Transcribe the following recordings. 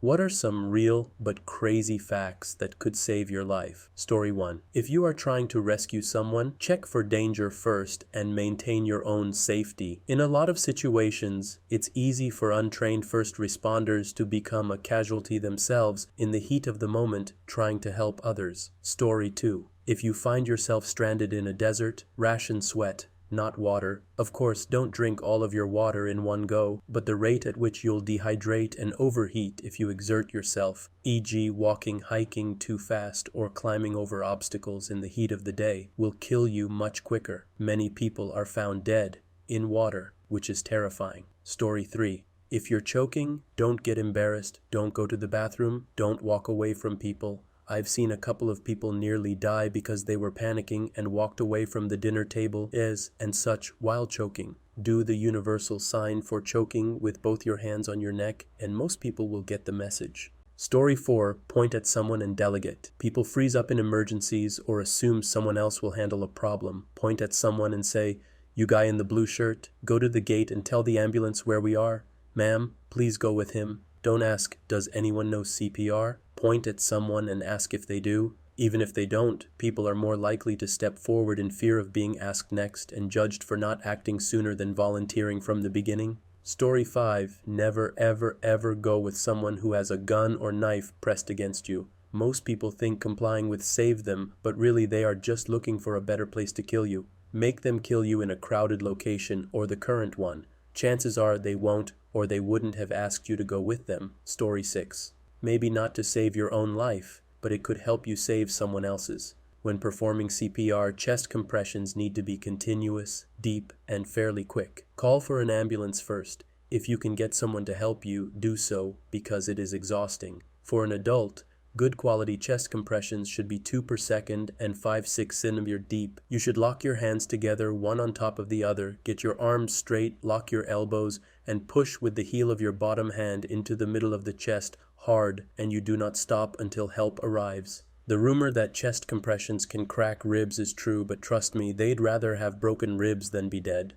What are some real but crazy facts that could save your life? Story 1. If you are trying to rescue someone, check for danger first and maintain your own safety. In a lot of situations, it's easy for untrained first responders to become a casualty themselves in the heat of the moment trying to help others. Story 2. If you find yourself stranded in a desert, ration sweat, not water. Of course, don't drink all of your water in one go, but the rate at which you'll dehydrate and overheat if you exert yourself, e.g. walking, hiking too fast, or climbing over obstacles in the heat of the day, will kill you much quicker. Many people are found dead in water, which is terrifying. Story 3. If you're choking, don't get embarrassed, don't go to the bathroom, don't walk away from people. I've seen a couple of people nearly die because they were panicking and walked away from the dinner table and such while choking. Do the universal sign for choking with both your hands on your neck, and most people will get the message. Story 4. Point at someone and delegate. People freeze up in emergencies or assume someone else will handle a problem. Point at someone and say, "You guy in the blue shirt, go to the gate and tell the ambulance where we are. Ma'am, please go with him." Don't ask, "Does anyone know CPR?" Point at someone and ask if they do. Even if they don't, people are more likely to step forward in fear of being asked next and judged for not acting sooner than volunteering from the beginning. Story 5. Never ever ever go with someone who has a gun or knife pressed against you. Most people think complying with save them, but really they are just looking for a better place to kill you. Make them kill you in a crowded location or the current one. Chances are they won't, or they wouldn't have asked you to go with them. Story 6. Maybe not to save your own life, but it could help you save someone else's. When performing CPR, chest compressions need to be continuous, deep, and fairly quick. Call for an ambulance first. If you can get someone to help you, do so, because it is exhausting. For an adult, good quality chest compressions should be 2 per second and 5-6 centimeter deep. You should lock your hands together, one on top of the other, get your arms straight, lock your elbows, and push with the heel of your bottom hand into the middle of the chest hard, and you do not stop until help arrives. The rumor that chest compressions can crack ribs is true, but trust me, they'd rather have broken ribs than be dead.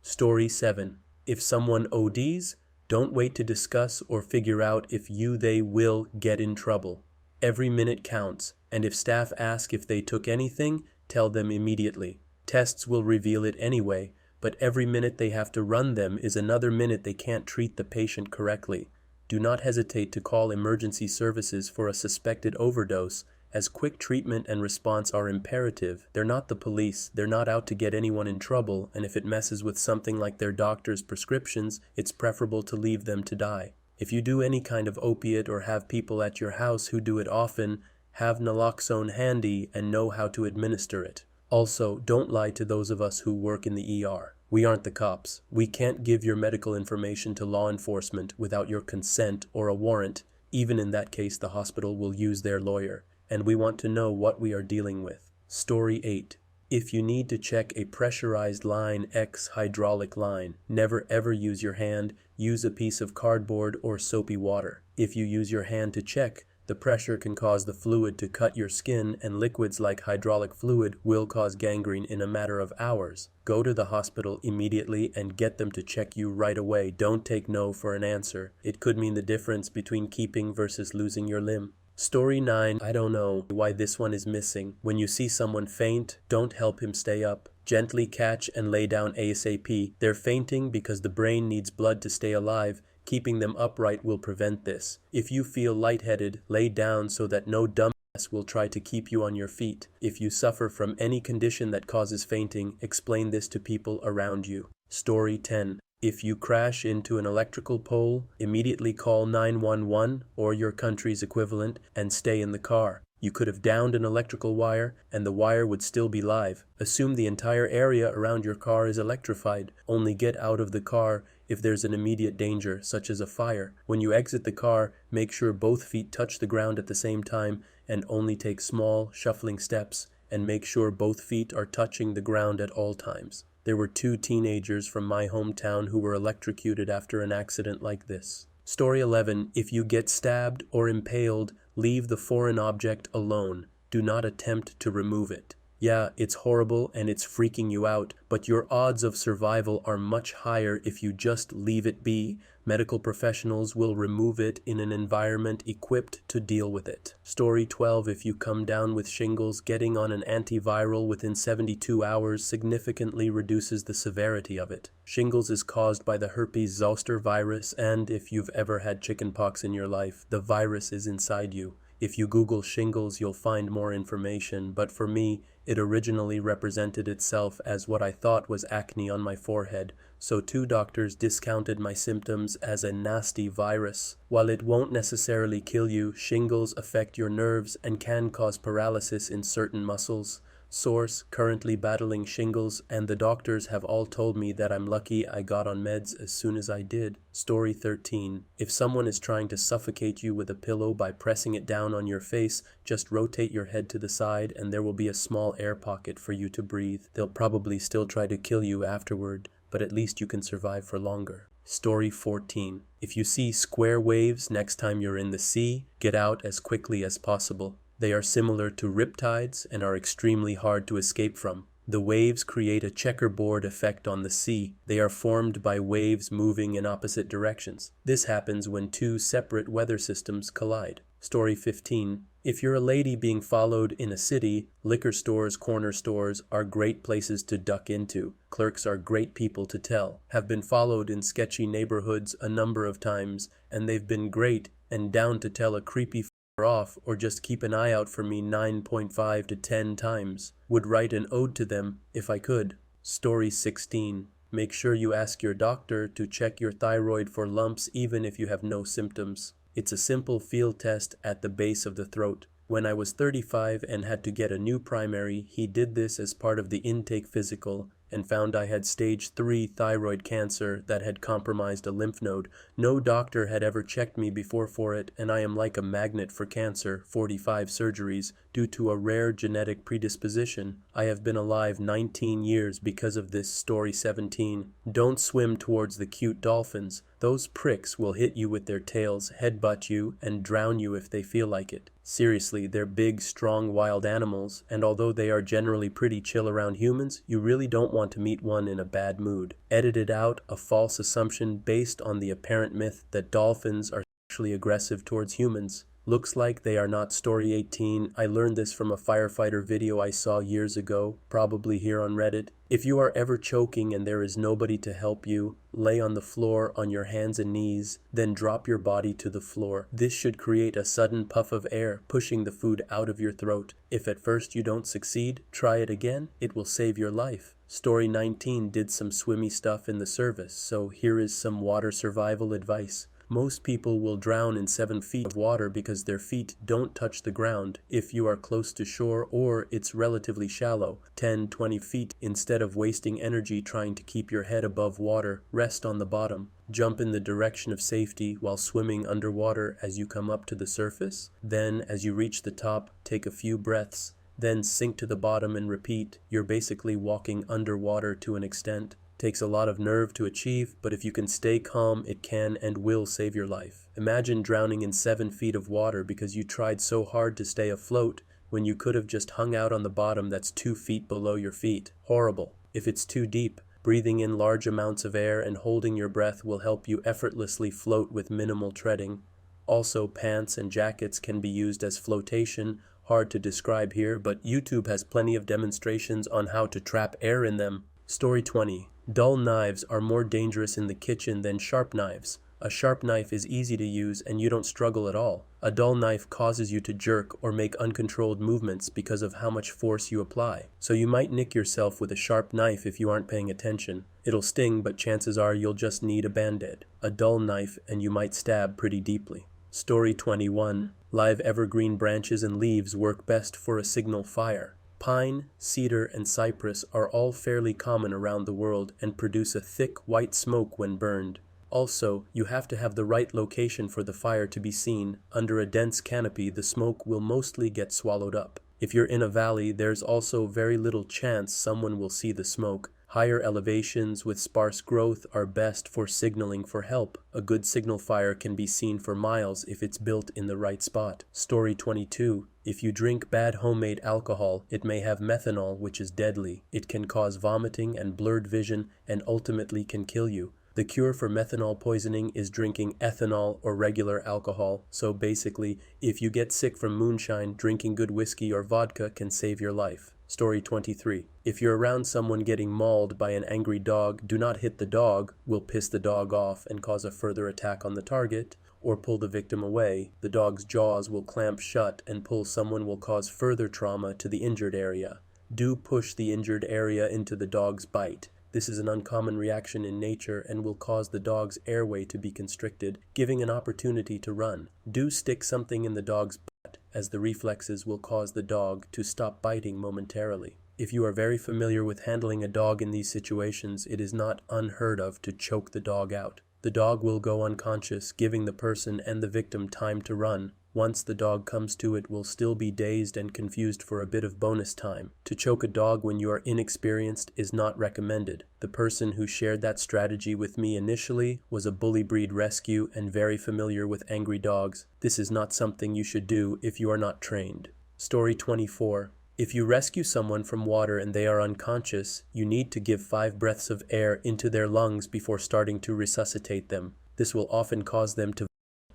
Story 7. If someone ODs, don't wait to discuss or figure out if they will get in trouble. Every minute counts, and if staff ask if they took anything, tell them immediately. Tests will reveal it anyway, but every minute they have to run them is another minute they can't treat the patient correctly. Do not hesitate to call emergency services for a suspected overdose, as quick treatment and response are imperative. They're not the police, they're not out to get anyone in trouble, and if it messes with something like their doctor's prescriptions, it's preferable to leave them to die. If you do any kind of opiate or have people at your house who do it often, have naloxone handy and know how to administer it. Also, don't lie to those of us who work in the ER. We aren't the cops. We can't give your medical information to law enforcement without your consent or a warrant. Even in that case, the hospital will use their lawyer, and we want to know what we are dealing with. Story 8. If you need to check a pressurized line hydraulic line, never ever use your hand. Use a piece of cardboard or soapy water. If you use your hand to check, the pressure can cause the fluid to cut your skin, and liquids like hydraulic fluid will cause gangrene in a matter of hours. Go to the hospital immediately and get them to check you right away. Don't take no for an answer. It could mean the difference between keeping versus losing your limb. Story 9. I don't know why this one is missing. When you see someone faint, don't help him stay up. Gently catch and lay down ASAP. They're fainting because the brain needs blood to stay alive. Keeping them upright will prevent this. If you feel lightheaded, lay down so that no dumbass will try to keep you on your feet. If you suffer from any condition that causes fainting, explain this to people around you. Story 10. If you crash into an electrical pole, immediately call 911 or your country's equivalent and stay in the car. You could have downed an electrical wire, and the wire would still be live. Assume the entire area around your car is electrified. Only get out of the car if there's an immediate danger, such as a fire. When you exit the car, make sure both feet touch the ground at the same time, and only take small, shuffling steps, and make sure both feet are touching the ground at all times. There were 2 teenagers from my hometown who were electrocuted after an accident like this. Story 11. If you get stabbed or impaled, leave the foreign object alone. Do not attempt to remove it. Yeah, it's horrible and it's freaking you out, but your odds of survival are much higher if you just leave it be. Medical professionals will remove it in an environment equipped to deal with it. Story 12. If you come down with shingles, getting on an antiviral within 72 hours significantly reduces the severity of it. Shingles is caused by the herpes zoster virus, and if you've ever had chickenpox in your life, the virus is inside you. If you Google shingles, you'll find more information, but for me, it originally represented itself as what I thought was acne on my forehead, so 2 doctors discounted my symptoms as a nasty virus. While it won't necessarily kill you, shingles affect your nerves and can cause paralysis in certain muscles. Source: currently battling shingles, and the doctors have all told me that I'm lucky I got on meds as soon as I did. Story 13. If someone is trying to suffocate you with a pillow by pressing it down on your face, just rotate your head to the side and there will be a small air pocket for you to breathe. They'll probably still try to kill you afterward, but at least you can survive for longer. Story 14. If you see square waves next time you're in the sea, get out as quickly as possible. They are similar to riptides and are extremely hard to escape from. The waves create a checkerboard effect on the sea. They are formed by waves moving in opposite directions. This happens when 2 separate weather systems collide. Story 15. If you're a lady being followed in a city, liquor stores, corner stores are great places to duck into. Clerks are great people to tell. Have been followed in sketchy neighborhoods a number of times, and they've been great and down to tell a creepy off or just keep an eye out for me 9.5 to 10 times. Would write an ode to them if I could. Story 16. Make sure you ask your doctor to check your thyroid for lumps even if you have no symptoms. It's a simple field test at the base of the throat. When I was 35 and had to get a new primary, he did this as part of the intake physical and found I had stage 3 thyroid cancer that had compromised a lymph node. No doctor had ever checked me before for it, and I am like a magnet for cancer, 45 surgeries, due to a rare genetic predisposition. I have been alive 19 years because of this. Story 17. Don't swim towards the cute dolphins. Those pricks will hit you with their tails, headbutt you, and drown you if they feel like it. Seriously, they're big, strong, wild animals, and although they are generally pretty chill around humans, you really don't want to meet one in a bad mood. Edited out a false assumption based on the apparent myth that dolphins are sexually aggressive towards humans. Looks like they are not. Story 18. I learned this from a firefighter video I saw years ago, probably here on Reddit. If you are ever choking and there is nobody to help you, lay on the floor on your hands and knees, then drop your body to the floor. This should create a sudden puff of air, pushing the food out of your throat. If at first you don't succeed, try it again. It will save your life. Story 19. Did some swimmy stuff in the service, so here is some water survival advice. Most people will drown in 7 feet of water because their feet don't touch the ground if you are close to shore or it's relatively shallow, 10-20 feet. Instead of wasting energy trying to keep your head above water, rest on the bottom. Jump in the direction of safety while swimming underwater as you come up to the surface. Then, as you reach the top, take a few breaths. Then sink to the bottom and repeat. You're basically walking underwater to an extent. Takes a lot of nerve to achieve, but if you can stay calm, it can and will save your life. Imagine drowning in 7 feet of water because you tried so hard to stay afloat when you could have just hung out on the bottom that's 2 feet below your feet. Horrible. If it's too deep, breathing in large amounts of air and holding your breath will help you effortlessly float with minimal treading. Also, pants and jackets can be used as flotation. Hard to describe here, but YouTube has plenty of demonstrations on how to trap air in them. Story 20. Dull knives are more dangerous in the kitchen than sharp knives. A sharp knife is easy to use and you don't struggle at all. A dull knife causes you to jerk or make uncontrolled movements because of how much force you apply. So you might nick yourself with a sharp knife if you aren't paying attention. It'll sting, but chances are you'll just need a band-aid. A dull knife and you might stab pretty deeply. Story 21. Live evergreen branches and leaves work best for a signal fire. Pine, cedar, and cypress are all fairly common around the world and produce a thick white smoke when burned. Also, you have to have the right location for the fire to be seen. Under a dense canopy, the smoke will mostly get swallowed up. If you're in a valley, there's also very little chance someone will see the smoke. Higher elevations with sparse growth are best for signaling for help. A good signal fire can be seen for miles if it's built in the right spot. Story 22. If you drink bad homemade alcohol, it may have methanol, which is deadly. It can cause vomiting and blurred vision and ultimately can kill you. The cure for methanol poisoning is drinking ethanol or regular alcohol. So basically, if you get sick from moonshine, drinking good whiskey or vodka can save your life. Story 23. If you're around someone getting mauled by an angry dog, do not hit the dog, will piss the dog off and cause a further attack on the target, or pull the victim away. The dog's jaws will clamp shut and pull someone will cause further trauma to the injured area. Do push the injured area into the dog's bite. This is an uncommon reaction in nature and will cause the dog's airway to be constricted, giving an opportunity to run. Do stick something in the dog's butt, as the reflexes will cause the dog to stop biting momentarily. If you are very familiar with handling a dog in these situations, it is not unheard of to choke the dog out. The dog will go unconscious, giving the person and the victim time to run. Once the dog comes to, it will still be dazed and confused for a bit of bonus time. To choke a dog when you are inexperienced is not recommended. The person who shared that strategy with me initially was a bully breed rescue and very familiar with angry dogs. This is not something you should do if you are not trained. Story 24. If you rescue someone from water and they are unconscious, you need to give 5 breaths of air into their lungs before starting to resuscitate them. This will often cause them to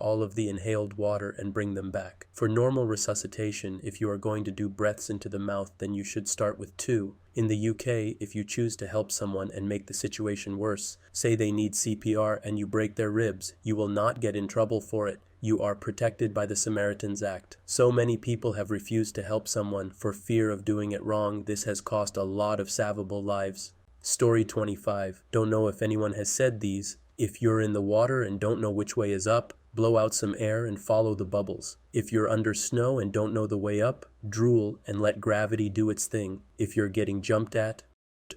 all of the inhaled water and bring them back. For normal resuscitation, if you are going to do breaths into the mouth, then you should start with 2. In the UK, if you choose to help someone and make the situation worse, say they need CPR and you break their ribs, you will not get in trouble for it. You are protected by the Samaritan's Act. So many people have refused to help someone for fear of doing it wrong. This has cost a lot of savable lives. Story 25. Don't know if anyone has said these. If you're in the water and don't know which way is up, blow out some air and follow the bubbles. If you're under snow and don't know the way up, drool and let gravity do its thing. If you're getting jumped at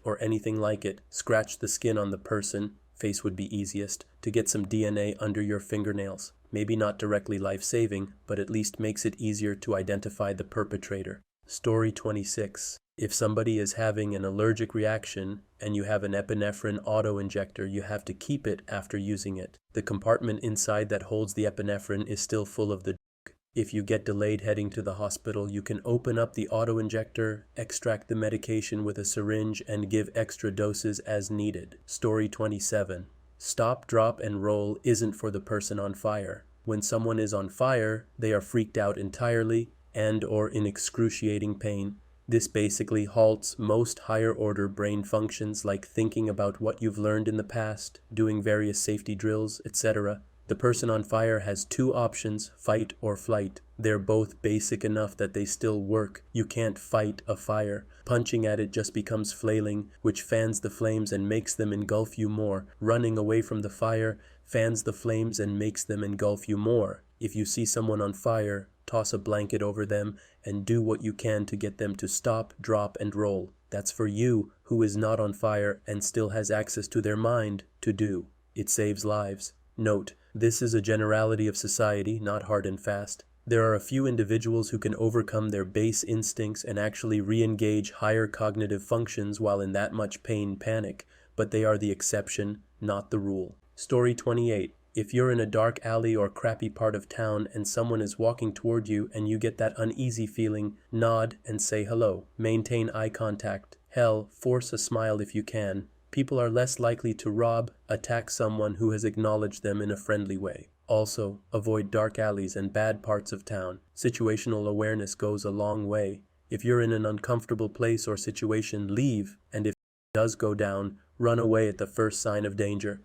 or anything like it, scratch the skin on the person, face would be easiest, to get some DNA under your fingernails. Maybe not directly life-saving, but at least makes it easier to identify the perpetrator. Story 26. If somebody is having an allergic reaction and you have an epinephrine auto-injector, you have to keep it after using it. The compartment inside that holds the epinephrine is still full of the drug. If you get delayed heading to the hospital, you can open up the auto-injector, extract the medication with a syringe, and give extra doses as needed. Story 27. Stop, drop, and roll isn't for the person on fire. When someone is on fire, they are freaked out entirely and or in excruciating pain. This basically halts most higher-order brain functions like thinking about what you've learned in the past, doing various safety drills, etc. The person on fire has 2 options, fight or flight. They're both basic enough that they still work. You can't fight a fire. Punching at it just becomes flailing, which fans the flames and makes them engulf you more. Running away from the fire fans the flames and makes them engulf you more. If you see someone on fire, toss a blanket over them and do what you can to get them to stop, drop, and roll. That's for you, who is not on fire and still has access to their mind, to do. It saves lives. Note, this is a generality of society, not hard and fast. There are a few individuals who can overcome their base instincts and actually re-engage higher cognitive functions while in that much pain panic, but they are the exception, not the rule. Story 28. If you're in a dark alley or crappy part of town and someone is walking toward you and you get that uneasy feeling, nod and say hello. Maintain eye contact. Hell, force a smile if you can. People are less likely to rob, attack someone who has acknowledged them in a friendly way. Also, avoid dark alleys and bad parts of town. Situational awareness goes a long way. If you're in an uncomfortable place or situation, leave, and if it does go down, run away at the first sign of danger.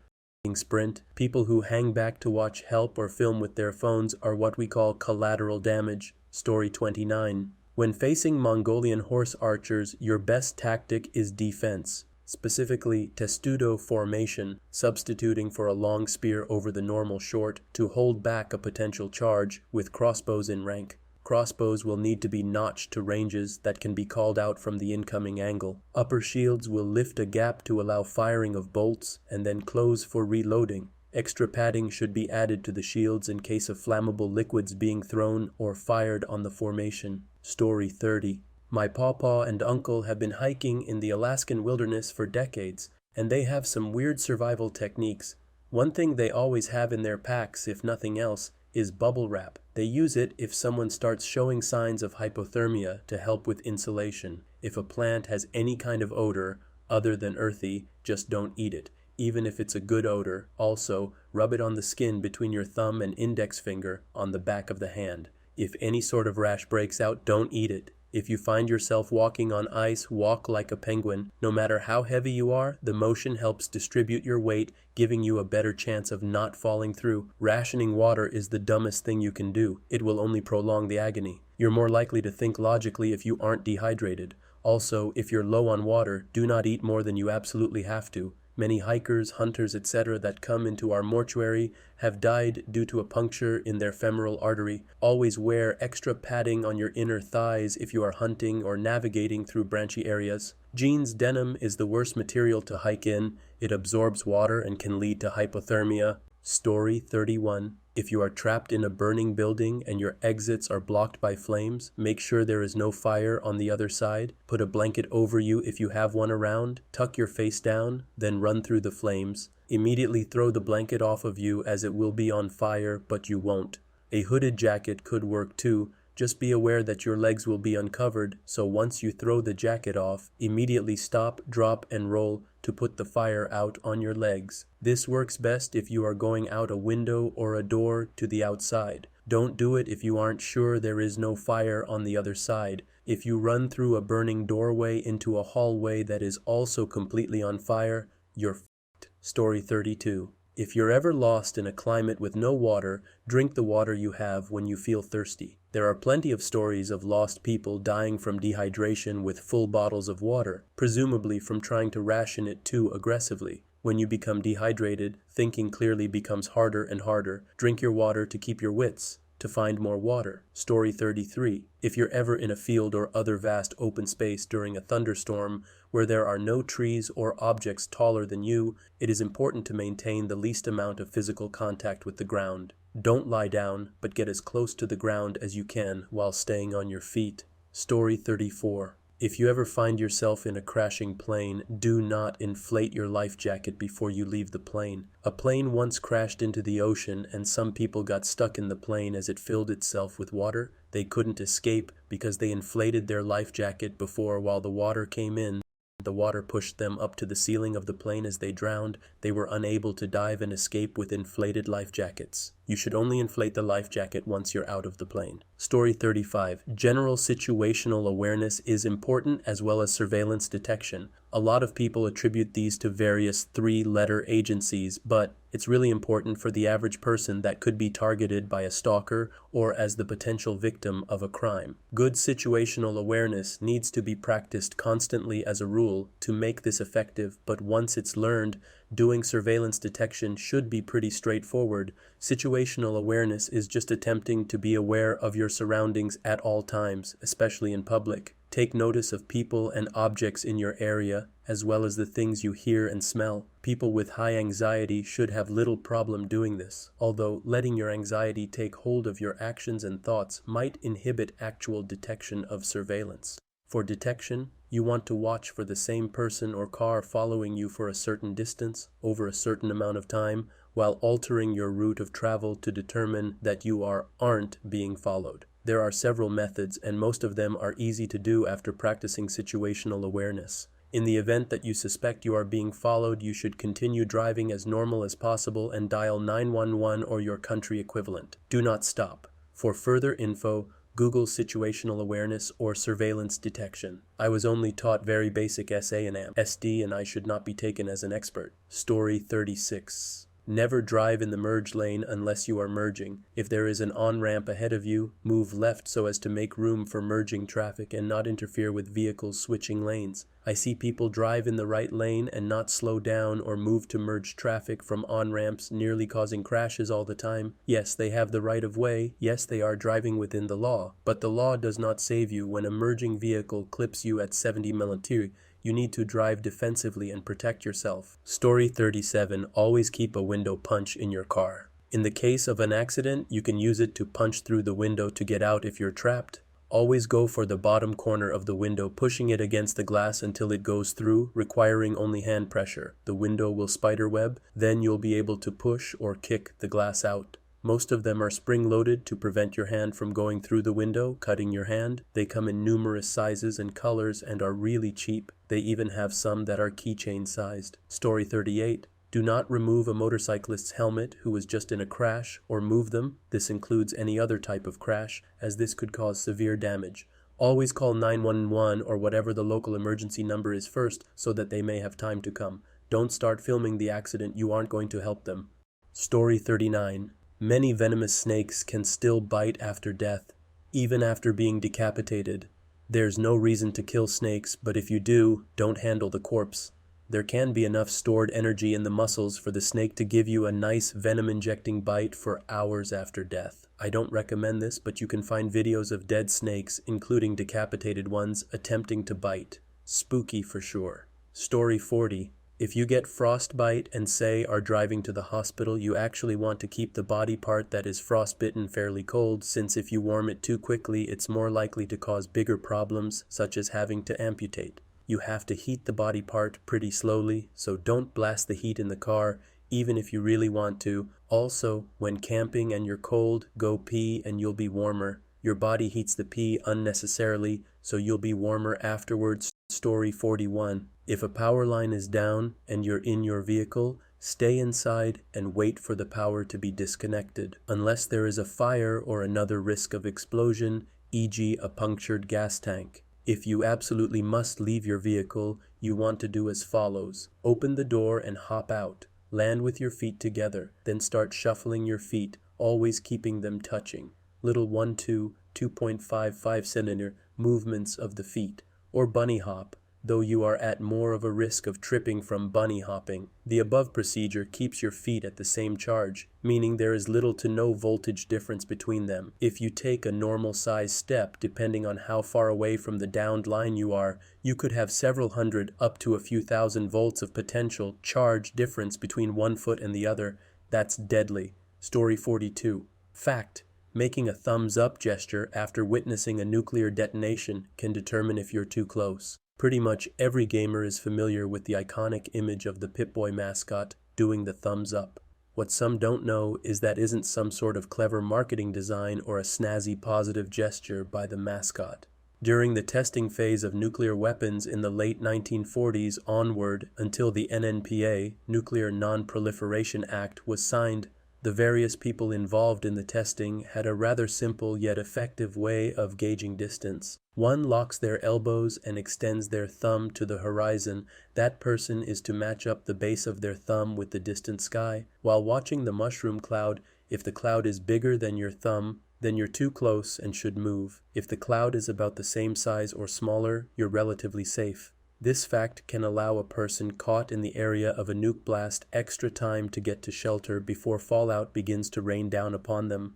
Sprint. People who hang back to watch help or film with their phones are what we call collateral damage. Story 29. When facing Mongolian horse archers, your best tactic is defense. Specifically, testudo formation, substituting for a long spear over the normal short to hold back a potential charge with crossbows in rank. Crossbows will need to be notched to ranges that can be called out from the incoming angle. Upper shields will lift a gap to allow firing of bolts and then close for reloading. Extra padding should be added to the shields in case of flammable liquids being thrown or fired on the formation. Story 30. My pawpaw and uncle have been hiking in the Alaskan wilderness for decades, and they have some weird survival techniques. One thing they always have in their packs, if nothing else, is bubble wrap. They use it if someone starts showing signs of hypothermia to help with insulation. If a plant has any kind of odor other than earthy, just don't eat it. even if it's a good odor. Also, rub it on the skin between your thumb and index finger on the back of the hand. If any sort of rash breaks out, don't eat it. If you find yourself walking on ice, walk like a penguin. No matter how heavy you are, the motion helps distribute your weight, giving you a better chance of not falling through. Rationing water is the dumbest thing you can do. It will only prolong the agony. You're more likely to think logically if you aren't dehydrated. Also, if you're low on water, do not eat more than you absolutely have to. Many hikers, hunters, etc. that come into our mortuary have died due to a puncture in their femoral artery. Always wear extra padding on your inner thighs if you are hunting or navigating through branchy areas. Jeans denim is the worst material to hike in. It absorbs water and can lead to hypothermia. Story 31. If you are trapped in a burning building and your exits are blocked by flames, make sure there is no fire on the other side. Put a blanket over you if you have one around. Tuck your face down, then run through the flames. Immediately throw the blanket off of you as it will be on fire, but you won't. A hooded jacket could work too. Just be aware that your legs will be uncovered, so once you throw the jacket off, immediately stop, drop, and roll to put the fire out on your legs. This works best if you are going out a window or a door to the outside. Don't do it if you aren't sure there is no fire on the other side. If you run through a burning doorway into a hallway that is also completely on fire, you're f***ed. Story 32. If you're ever lost in a climate with no water, drink the water you have when you feel thirsty. There are plenty of stories of lost people dying from dehydration with full bottles of water, presumably from trying to ration it too aggressively. When you become dehydrated, thinking clearly becomes harder and harder. Drink your water to keep your wits, to find more water. Story 33. If you're ever in a field or other vast open space during a thunderstorm where there are no trees or objects taller than you, it is important to maintain the least amount of physical contact with the ground. Don't lie down, but get as close to the ground as you can while staying on your feet. Story 34. If you ever find yourself in a crashing plane, do not inflate your life jacket before you leave the plane. A plane once crashed into the ocean and some people got stuck in the plane as it filled itself with water. They couldn't escape because they inflated their life jacket before while the water came in. The water pushed them up to the ceiling of the plane as they drowned. They were unable to dive and escape with inflated life jackets. You should only inflate the life jacket once you're out of the plane. Story 35. General situational awareness is important as well as surveillance detection. A lot of people attribute these to various three-letter agencies, but it's really important for the average person that could be targeted by a stalker or as the potential victim of a crime. Good situational awareness needs to be practiced constantly as a rule to make this effective, but once it's learned, doing surveillance detection should be pretty straightforward. Situational awareness is just attempting to be aware of your surroundings at all times, especially in public. Take notice of people and objects in your area, as well as the things you hear and smell. People with high anxiety should have little problem doing this, although letting your anxiety take hold of your actions and thoughts might inhibit actual detection of surveillance. For detection, you want to watch for the same person or car following you for a certain distance, over a certain amount of time, while altering your route of travel to determine that you aren't being followed. There are several methods, and most of them are easy to do after practicing situational awareness. In the event that you suspect you are being followed, you should continue driving as normal as possible and dial 911 or your country equivalent. Do not stop. For further info, Google situational awareness or surveillance detection. I was only taught very basic SA and SD, and I should not be taken as an expert. Story 36. Never drive in the merge lane unless you are merging. If there is an on-ramp ahead of you, move left so as to make room for merging traffic and not interfere with vehicles switching lanes. I see people drive in the right lane and not slow down or move to merge traffic from on-ramps, nearly causing crashes all the time. Yes, they have the right of way. Yes, they are driving within the law. But the law does not save you when a merging vehicle clips you at 70 mph. You need to drive defensively and protect yourself. Story 37. Always keep a window punch in your car. In the case of an accident, you can use it to punch through the window to get out if you're trapped. Always go for the bottom corner of the window, pushing it against the glass until it goes through, requiring only hand pressure. The window will spiderweb, then you'll be able to push or kick the glass out. Most of them are spring-loaded to prevent your hand from going through the window, cutting your hand. They come in numerous sizes and colors and are really cheap. They even have some that are keychain sized. Story 38. Do not remove a motorcyclist's helmet who was just in a crash, or move them. This includes any other type of crash, as this could cause severe damage. Always call 911 or whatever the local emergency number is first so that they may have time to come. Don't start filming the accident, you aren't going to help them. Story 39. Many venomous snakes can still bite after death, even after being decapitated. There's no reason to kill snakes, but if you do, don't handle the corpse. There can be enough stored energy in the muscles for the snake to give you a nice venom-injecting bite for hours after death. I don't recommend this, but you can find videos of dead snakes, including decapitated ones, attempting to bite. Spooky for sure. Story 40. If you get frostbite and say are driving to the hospital, you actually want to keep the body part that is frostbitten fairly cold, since if you warm it too quickly, it's more likely to cause bigger problems, such as having to amputate. You have to heat the body part pretty slowly, so don't blast the heat in the car, even if you really want to. Also, when camping and you're cold, go pee and you'll be warmer. Your body heats the pee unnecessarily, so you'll be warmer afterwards. Story 41. If a power line is down and you're in your vehicle, stay inside and wait for the power to be disconnected, unless there is a fire or another risk of explosion, e.g. a punctured gas tank. If you absolutely must leave your vehicle, you want to do as follows. Open the door and hop out. Land with your feet together, then start shuffling your feet, always keeping them touching. Little 2.55 centimeter movements of the feet, or bunny hop, though you are at more of a risk of tripping from bunny hopping. The above procedure keeps your feet at the same charge, meaning there is little to no voltage difference between them. If you take a normal size step, depending on how far away from the downed line you are, you could have several hundred up to a few thousand volts of potential charge difference between one foot and the other. That's deadly. Story 42. Fact. Making a thumbs up gesture after witnessing a nuclear detonation can determine if you're too close. Pretty much every gamer is familiar with the iconic image of the Pip-Boy mascot doing the thumbs up. What some don't know is that isn't some sort of clever marketing design or a snazzy positive gesture by the mascot. During the testing phase of nuclear weapons in the late 1940s onward until the NNPA, Nuclear Non-Proliferation Act, was signed, the various people involved in the testing had a rather simple yet effective way of gauging distance. One locks their elbows and extends their thumb to the horizon. That person is to match up the base of their thumb with the distant sky. While watching the mushroom cloud, if the cloud is bigger than your thumb, then you're too close and should move. If the cloud is about the same size or smaller, you're relatively safe. This fact can allow a person caught in the area of a nuke blast extra time to get to shelter before fallout begins to rain down upon them.